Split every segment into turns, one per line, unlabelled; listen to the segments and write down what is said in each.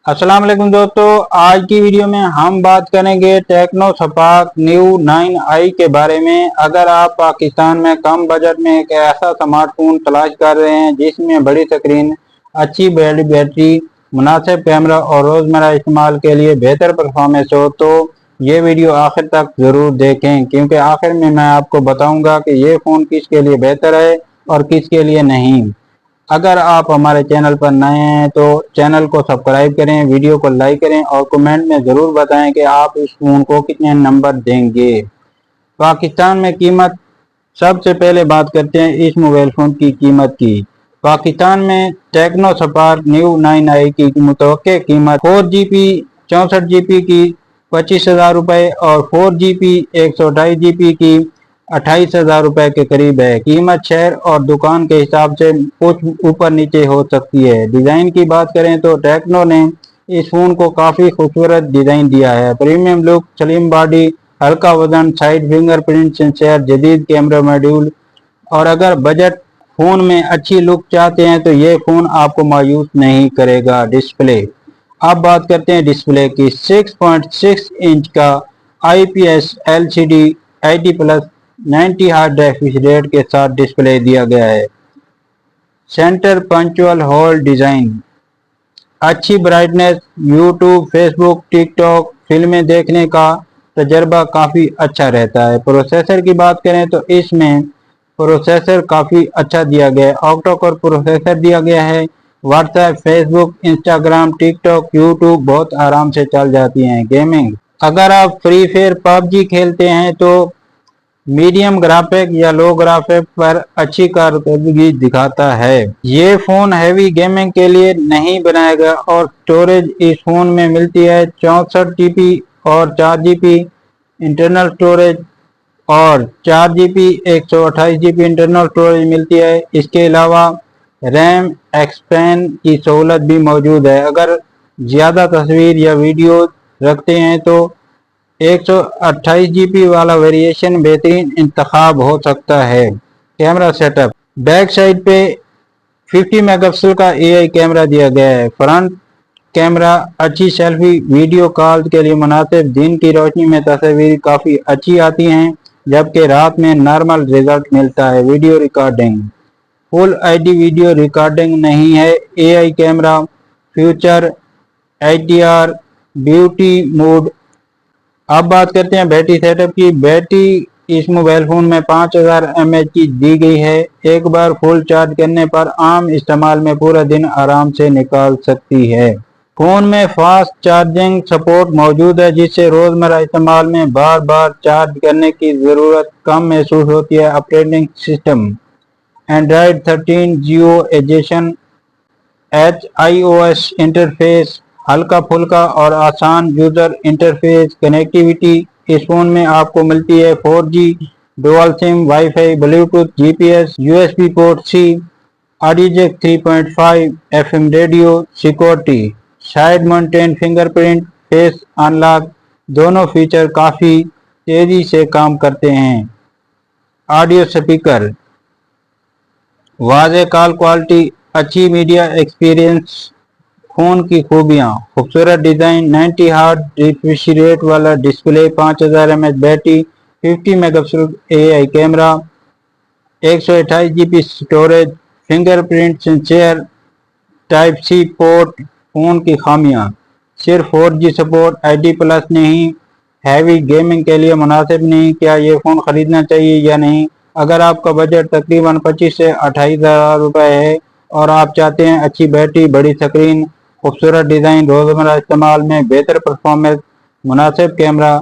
अस्सलाम वालेकुम दोस्तों, आज की वीडियो में हम बात करेंगे टेक्नो स्पार्क न्यू 9i के बारे में। अगर आप पाकिस्तान में कम बजट में एक ऐसा स्मार्टफोन तलाश कर रहे हैं जिसमें बड़ी स्क्रीन, अच्छी बैटरी, मुनासिब कैमरा और रोजमर्रा इस्तेमाल के लिए बेहतर परफॉर्मेंस हो, तो ये वीडियो आखिर तक जरूर देखें, क्योंकि आखिर में मैं आपको बताऊंगा कि ये फोन किसके लिए बेहतर है और किसके लिए नहीं। अगर आप हमारे चैनल पर नए हैं तो चैनल को सब्सक्राइब करें, वीडियो को लाइक करें और कमेंट में ज़रूर बताएं कि आप इस फोन को कितने नंबर देंगे। पाकिस्तान में कीमत, सबसे पहले बात करते हैं इस मोबाइल फ़ोन की कीमत की। पाकिस्तान में टेक्नो स्पार्क न्यू 9i की मुतवक्के कीमत 4GB 64GB की 25,000 रुपये और 4GB 128GB की 28,000 रुपये के करीब है। कीमत शहर और दुकान के हिसाब से कुछ ऊपर नीचे हो सकती है। डिज़ाइन की बात करें तो टेक्नो ने इस फ़ोन को काफ़ी खूबसूरत डिज़ाइन दिया है। प्रीमियम लुक, स्लिम बॉडी, हल्का वजन, साइड फिंगरप्रिंट सेंसर, जदीद कैमरा मॉड्यूल। और अगर बजट फ़ोन में अच्छी लुक चाहते हैं तो ये फ़ोन आपको मायूस नहीं करेगा। डिस्प्ले, अब बात करते हैं डिस्प्ले की। 6.6 इंच का IPS LCD HD+ 90 hertz refresh rate के साथ डिस्प्ले दिया गया है। सेंटर पंचुअल होल डिज़ाइन, अच्छी ब्राइटनेस, यूट्यूब, फेसबुक, टिकटॉक, फिल्में देखने का तजर्बा काफ़ी अच्छा रहता है। प्रोसेसर की बात करें तो इसमें प्रोसेसर काफ़ी अच्छा दिया गया है। ऑक्टा कोर प्रोसेसर दिया गया है। WhatsApp, Facebook, Instagram, TikTok, YouTube बहुत आराम से चल जाती हैं। गेमिंग, अगर आप फ्री फायर, PUBG खेलते हैं तो मीडियम ग्राफिक या लो ग्राफिक पर अच्छी कारकर्दगी दिखाता है। ये फ़ोन हैवी गेमिंग के लिए नहीं बनाया गया और स्टोरेज इस फ़ोन में मिलती है 64GB और 4GB इंटरनल स्टोरेज और 4GB 128GB इंटरनल स्टोरेज मिलती है। इसके अलावा रैम एक्सपेंड की सहूलत भी मौजूद है। अगर ज़्यादा तस्वीर या वीडियो रखते हैं तो 128GB वाला वेरिएशन बेहतरीन इंतखाब हो सकता है। कैमरा सेटअप, बैक साइड पे 50 मेगापिक्सल का AI कैमरा दिया गया है। फ्रंट कैमरा अच्छी सेल्फी वीडियो कॉल के लिए मुनासिब, दिन की रोशनी में तस्वीर काफ़ी अच्छी आती हैं जबकि रात में नॉर्मल रिजल्ट मिलता है। Video recording, full HD video recording नहीं है। AI camera, future HDR, beauty mode. अब बात करते हैं बैटरी सेटअप की। बैटरी इस मोबाइल फ़ोन में 5000 mAh की दी गई है। एक बार फुल चार्ज करने पर आम इस्तेमाल में पूरा दिन आराम से निकाल सकती है। फ़ोन में फास्ट चार्जिंग सपोर्ट मौजूद है जिससे रोज़मर्रा इस्तेमाल में बार बार चार्ज करने की ज़रूरत कम महसूस होती है। Operating system android 13 go edition, HIOS interface हल्का फुल्का और आसान यूजर इंटरफेस। कनेक्टिविटी, इस फोन में आपको मिलती है 4G dual sim, wifi, bluetooth, GPS, USB port C, audio jack 3.5, FM radio. Security, side mounted fingerprint, face unlock, दोनों फीचर काफ़ी तेज़ी से काम करते हैं। ऑडियो स्पीकर, वाज़े कॉल क्वालिटी, अच्छी मीडिया एक्सपीरियंस। फ़ोन की खूबियाँ, खूबसूरत डिज़ाइन, 90 हर्ट्ज रिफ्रेश रेट वाला display, 5000 mAh battery, 50 megapixel AI camera, 128GB storage, fingerprint sensor, type C port. Phone की खामियाँ, सिर्फ 4G सपोर्ट, HD+ नहीं, हैवी गेमिंग के लिए मुनासिब नहीं। क्या ये फ़ोन ख़रीदना चाहिए या नहीं? अगर आपका बजट तकरीबन 25 से 28,000 रुपये है और आप चाहते हैं अच्छी बैटरी, बड़ी स्क्रीन, खूबसूरत डिज़ाइन, रोज़मर्रा इस्तेमाल में बेहतर परफॉर्मेंस, मुनासिब कैमरा,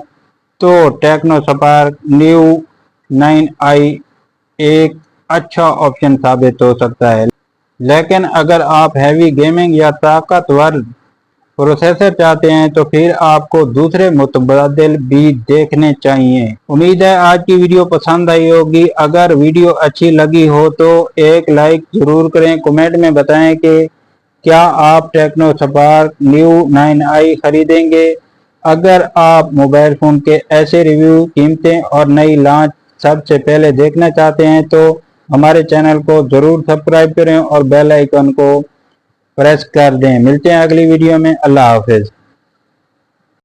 तो टेक्नो स्पार्क न्यू 9i एक अच्छा ऑप्शन साबित हो सकता है। लेकिन अगर आप हैवी गेमिंग या ताकतवर प्रोसेसर चाहते हैं तो फिर आपको दूसरे मुतबादिल भी देखने चाहिए। उम्मीद है आज की वीडियो पसंद आई होगी। अगर वीडियो अच्छी लगी हो तो एक लाइक ज़रूर करें। कमेंट में बताएं कि क्या आप टेक्नो स्पार्क न्यू 9i खरीदेंगे। अगर आप मोबाइल फ़ोन के ऐसे रिव्यू, कीमतें और नई लॉन्च सबसे पहले देखना चाहते हैं तो हमारे चैनल को ज़रूर सब्सक्राइब करें और बेल आइकन को प्रेस कर दें। मिलते हैं अगली वीडियो में। अल्लाह हाफिज।